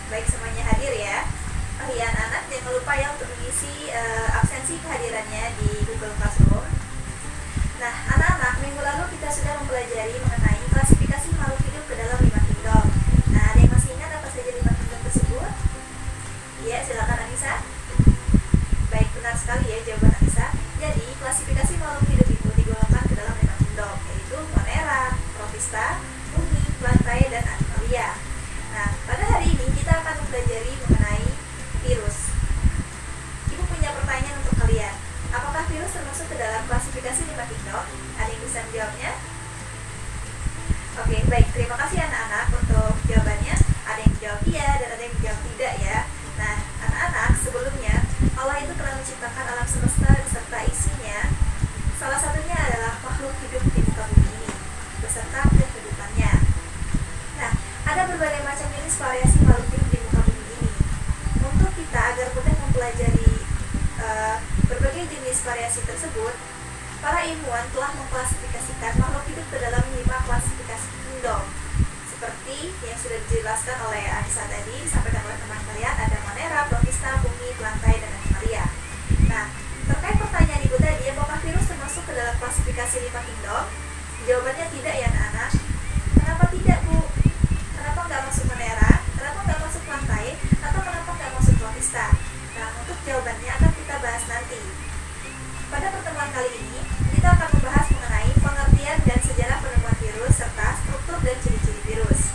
Baik, semuanya hadir ya. Oh iya anak-anak, jangan lupa ya untuk mengisi absensi kehadirannya di Google Classroom. Nah anak-anak, minggu lalu kita sudah mempelajari mengenai klasifikasi makhluk hidup ke dalam 5 kingdom. Nah, ada yang masih ingat apa saja 5 kingdom tersebut? Ya, silakan Anissa. Baik, benar sekali ya jawaban Anissa. Jadi, klasifikasi makhluk hidup itu digolongkan ke dalam 5 kingdom, yaitu Monera, Protista, Bumi, Plantae, dan Animalia. Nah, pada hari ini kita akan mempelajari mengenai virus. Ibu punya pertanyaan untuk kalian. Apakah virus termasuk ke dalam klasifikasi 5 kingdom? Ada yang bisa menjawabnya? Oke, baik. Terima kasih anak-anak untuk jawabannya. Ada yang menjawab iya dan ada yang menjawab tidak ya. Nah, anak-anak, sebelumnya Allah itu telah menciptakan alam semesta beserta isinya. Salah satunya adalah makhluk hidup di muka bumi ini beserta kehidupannya. Nah, ada berbagai macam jenis variasi makhluk hidup di muka bumi ini. Untuk kita agar mudah mempelajari berbagai jenis variasi tersebut, para ilmuwan telah mengklasifikasikan makhluk hidup ke dalam 5 klasifikasi kingdom. Seperti yang sudah dijelaskan oleh Anissa tadi, disampaikan oleh teman kalian, ada Monera, Protista, Bumi, Plantae, dan Animalia. Nah, terkait pertanyaan ibu tadi, apakah virus termasuk ke dalam klasifikasi 5 kingdom? Jawabannya tidak ya anak-anak. Kenapa tidak, Bu? Kenapa nggak masuk Monera? Kenapa nggak masuk Plantae? Atau kenapa nggak masuk Protista? Nah, untuk jawabannya akan kita bahas nanti. Pada pertemuan kali ini, kita akan membahas mengenai pengertian dan sejarah penemuan virus serta struktur dan ciri-ciri virus.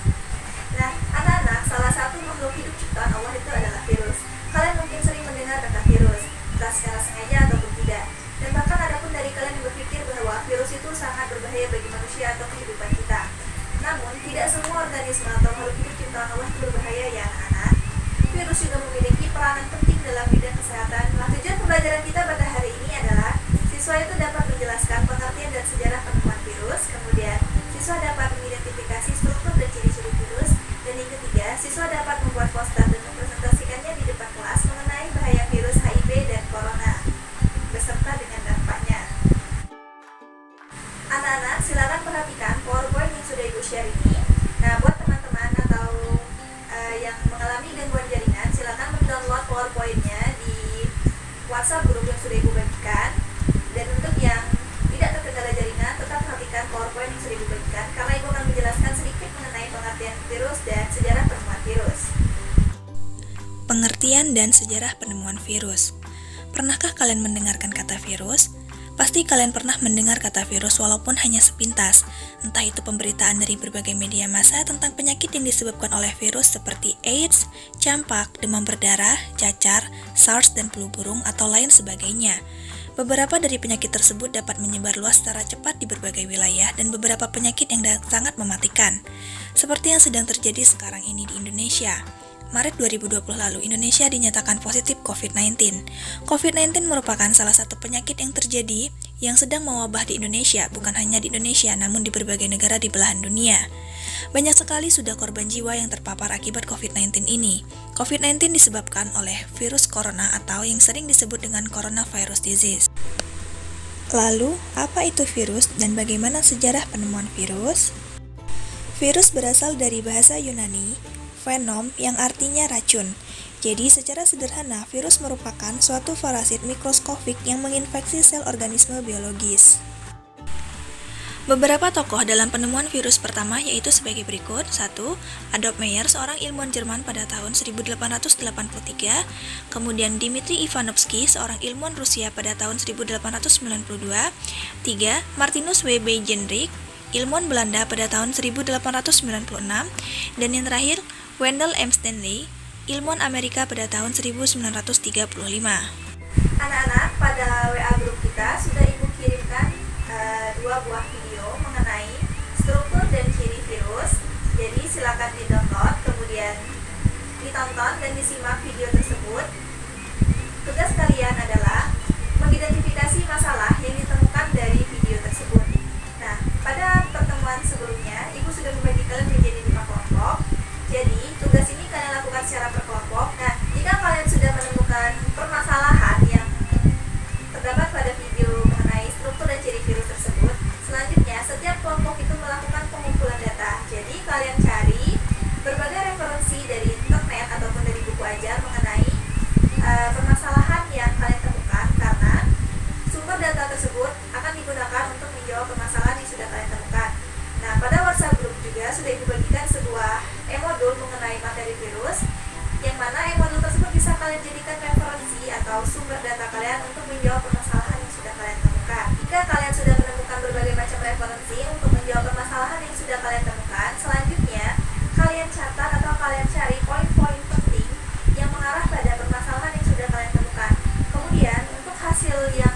Nah, anak-anak, salah satu makhluk hidup ciptaan Allah itu adalah virus. Kalian mungkin sering mendengar kata virus, entah secara sengaja ataupun tidak. Dan bahkan ada pun dari kalian yang berpikir bahwa virus itu sangat berbahaya bagi manusia atau kehidupan kita. Namun, tidak semua organisme atau makhluk hidup ciptaan Allah itu berbahaya ya anak-anak. Virus juga memiliki peranan penting dalam bidang kesehatan. Nah, tujuan pembelajaran kita pada hari ini adalah siswa itu dapat menjelaskan pengertian dan sejarah penemuan virus, kemudian siswa dapat mengidentifikasi struktur dan ciri-ciri virus, dan yang ketiga, siswa dapat membuat poster dan mempresentasikannya di depan kelas mengenai bahaya virus HIV dan corona, beserta dengan dampaknya. Anak-anak, silakan perhatikan PowerPoint yang sudah Ibu share ini. Nah, buat teman-teman atau yang mengalami gangguan jaringan, silakan mendownload PowerPoint-nya di WhatsApp grup yang sudah Ibu bagikan. Dan untuk yang tidak terkendala jaringan, tetap perhatikan PowerPoint yang sudah Ibu bagikan, karena Ibu akan menjelaskan sedikit mengenai pengertian virus dan sejarah penemuan virus. Pengertian dan sejarah penemuan virus. Pernahkah kalian mendengarkan kata virus? Pasti kalian pernah mendengar kata virus walaupun hanya sepintas, entah itu pemberitaan dari berbagai media massa tentang penyakit yang disebabkan oleh virus seperti AIDS, campak, demam berdarah, cacar, SARS, dan flu burung, atau lain sebagainya. Beberapa dari penyakit tersebut dapat menyebar luas secara cepat di berbagai wilayah dan beberapa penyakit yang sangat mematikan, seperti yang sedang terjadi sekarang ini di Indonesia. Maret 2020 lalu, Indonesia dinyatakan positif COVID-19. COVID-19 merupakan salah satu penyakit yang terjadi yang sedang mewabah di Indonesia, bukan hanya di Indonesia, namun di berbagai negara di belahan dunia. Banyak sekali sudah korban jiwa yang terpapar akibat COVID-19 ini. COVID-19 disebabkan oleh virus corona atau yang sering disebut dengan coronavirus disease. Lalu, apa itu virus dan bagaimana sejarah penemuan virus? Virus berasal dari bahasa Yunani, venom, yang artinya racun. Jadi, secara sederhana, virus merupakan suatu parasit mikroskopik yang menginfeksi sel organisme biologis. Beberapa tokoh dalam penemuan virus pertama yaitu sebagai berikut. 1. Adolf Meyer, seorang ilmuwan Jerman pada tahun 1883. Kemudian Dmitri Ivanovsky, seorang ilmuwan Rusia pada tahun 1892. 3. Martinus W. B. Jendrik, ilmuwan Belanda pada tahun 1896. Dan yang terakhir, Wendell M. Stanley, ilmuwan Amerika pada tahun 1935. Anak-anak, pada WA grup kita sudah Ibu kirimkan 2 buah video mengenai struktur dan ciri virus. Jadi silakan di-download, kemudian ditonton dan disimak video tersebut. Tugas kalian adalah mengidentifikasi masalah yang ditemukan dari video tersebut. Nah, pada pertemuan sebelumnya, Ibu sudah membagi kalian menjadi 5 kelompok. Jadi, tugas ini kalian lakukan secara per kelompok. Nah, jika kalian sudah menemukan permasalahan yang terdapat data tersebut akan digunakan untuk menjawab permasalahan yang sudah kalian temukan. Nah, pada WhatsApp group juga sudah Ibu bagikan sebuah e-modul mengenai materi virus, yang mana e-modul tersebut bisa kalian jadikan referensi atau sumber data kalian untuk menjawab permasalahan yang sudah kalian temukan. Jika kalian sudah menemukan berbagai macam referensi untuk menjawab permasalahan yang sudah kalian temukan, selanjutnya kalian catat atau kalian cari poin-poin penting yang mengarah pada permasalahan yang sudah kalian temukan. Kemudian, untuk hasil yang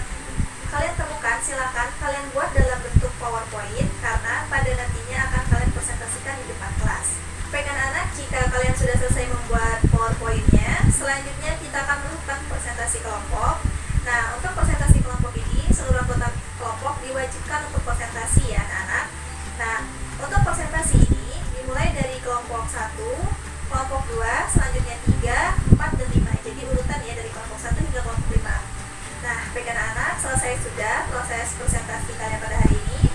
kalian temukan, silakan kalian buat dalam bentuk PowerPoint, karena pada nantinya akan kalian presentasikan di depan kelas. Baik anak-anak, jika kalian sudah selesai membuat PowerPoint-nya, selanjutnya kita akan melakukan presentasi kelompok. Nah, untuk presentasi kelompok ini, seluruh anggota kelompok diwajibkan untuk presentasi ya anak-anak. Nah, untuk presentasi ini dimulai dari kelompok 1, kelompok 2, selanjutnya 3, 4, dan 5. Jadi urutan ya dari kelompok 1 hingga kelompok 5. Nah, baik anak-anak, selesai sudah proses presentasi kalian pada hari ini.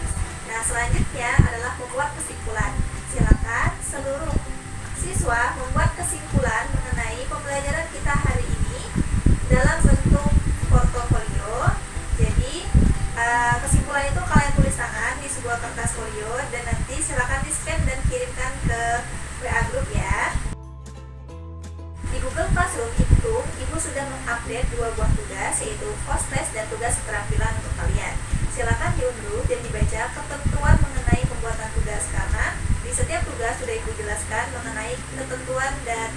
Nah, selanjutnya adalah membuat kesimpulan. Silakan seluruh siswa membuat kesimpulan mengenai pembelajaran kita hari ini dalam bentuk portofolio. Jadi, kesimpulan itu kalian tulis tangan di sebuah kertas folio dan nanti silakan di-scan dan kirimkan ke WA group ya. Di Google Classroom itu, Ibu sudah mengupdate 2 buah tugas, yaitu post test dan tugas keterampilan untuk kalian. Silakan diunduh dan dibaca ketentuan mengenai pembuatan tugas, karena di setiap tugas sudah Ibu jelaskan mengenai ketentuan dan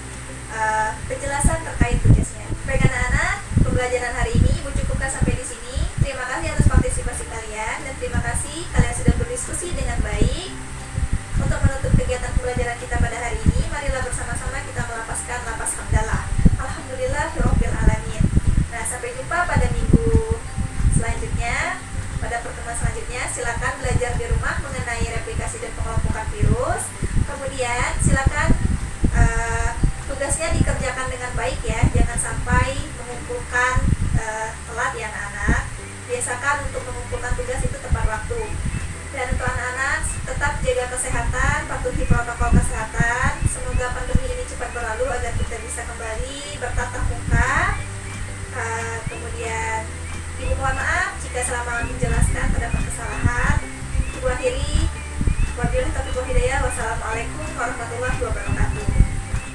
penjelasan terkait tugasnya. Baik anak-anak, pembelajaran hari ini Ibu cukupkan sampai di sini. Terima kasih atas partisipasi kalian dan terima kasih kalian sudah berdiskusi dengan baik. Untuk menutup kegiatan pembelajaran kita pada hari ini, marilah bersama-sama kita melapaskan lapas hamdalah. Alhamdulillahirabbil alamin. Nah, sampai jumpa pada minggu selanjutnya. Pada pertemuan selanjutnya, silakan belajar di rumah mengenai replikasi dan pengelompokan virus. Kemudian silakan tugasnya dikerjakan dengan baik ya, jangan sampai mengumpulkan telat ya anak-anak. Biasakan untuk mengumpulkan tugas itu tepat waktu. Dan untuk anak-anak, tetap jaga kesehatan, patuhi protokol kesehatan. Semoga pandemi ini cepat berlalu agar kita bisa kembali bertatap muka. Kemudian